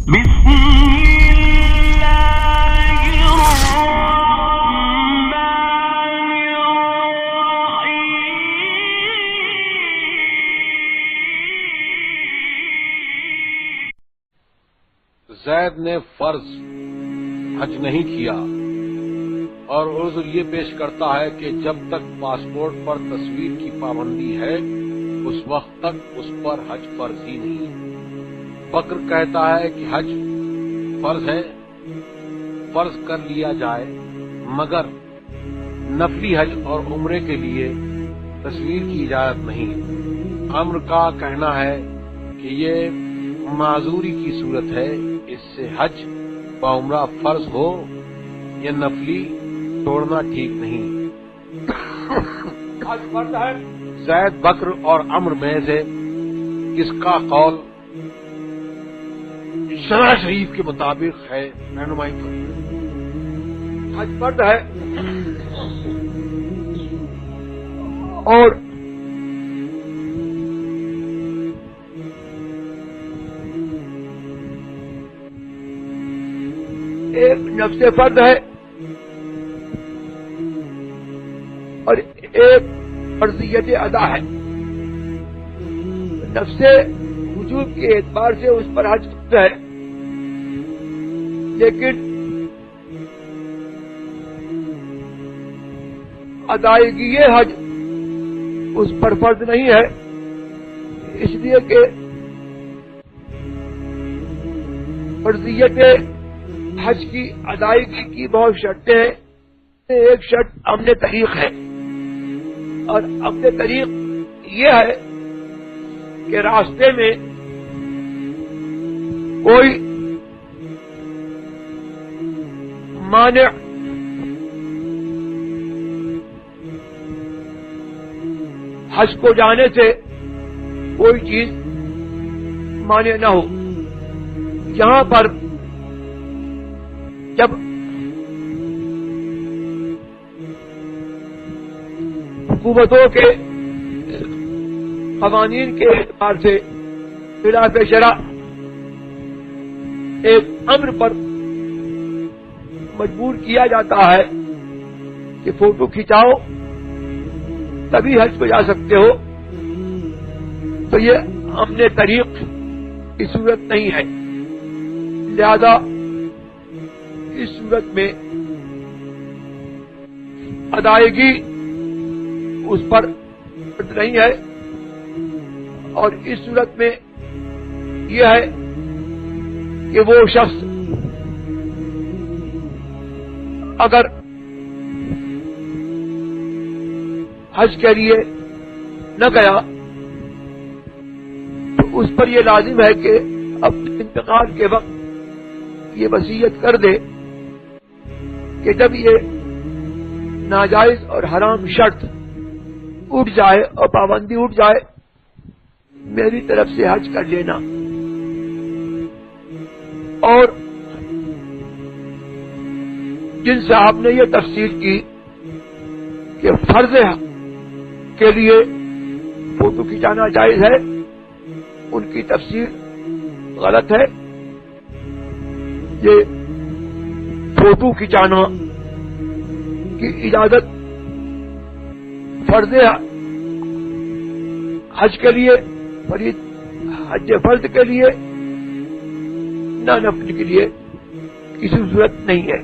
زید نے فرض حج نہیں کیا اور عذر یہ پیش کرتا ہے کہ جب تک پاسپورٹ پر تصویر کی پابندی ہے اس وقت تک اس پر حج فرض ہی نہیں۔ بکر کہتا ہے کہ حج فرض ہے، فرض کر لیا جائے، مگر نفلی حج اور عمرے کے لیے تصویر کی اجازت نہیں۔ عمر کا کہنا ہے کہ یہ معذوری کی صورت ہے، اس سے حج و عمرہ فرض ہو یا نفلی چھوڑنا ٹھیک نہیں۔ حج فرض ہے۔ زید، بکر اور عمر میں سے کس کا قول شرع شریف کے مطابق ہے؟ رہنمائی کریں۔ حج فرض ہے اور ایک نفس فرد ہے اور ایک فرضیت ادا ہے۔ نفس وجوب کے اعتبار سے اس پر حج فرض ہے، لیکن ادائیگی حج اس پر فرض نہیں ہے، اس لیے کہ فرضیت حج کی ادائیگی کی بہت شرطیں ہیں۔ ایک شرط امن طریق ہے، اور امن طریق یہ ہے کہ راستے میں کوئی مانع حج کو جانے سے کوئی چیز مانع نہ ہو۔ یہاں پر جب حکومتوں کے قوانین کے اعتبار سے خلاف شرع ایک امر پر مجبور کیا جاتا ہے کہ فوٹو کھینچاؤ تبھی حج کو جا سکتے ہو، تو یہ امن طریق کی صورت نہیں ہے۔ لہذا اس صورت میں ادائیگی اس پر نہیں ہے، اور اس صورت میں یہ ہے کہ وہ شخص اگر حج کے لیے نہ گیا تو اس پر یہ لازم ہے کہ اپنے انتقال کے وقت یہ وصیت کر دے کہ جب یہ ناجائز اور حرام شرط اٹھ جائے اور پابندی اٹھ جائے، میری طرف سے حج کر لینا۔ اور جن صاحب نے یہ تفصیل کی کہ فرض کے لیے فوٹو کھینچانا جائز ہے، ان کی تفسیر غلط ہے۔ یہ فوٹو کھینچانا کی اجازت فرض حج کے لیے، حج فرض کے لیے، نہ نفل کے لیے کسی صورت نہیں ہے۔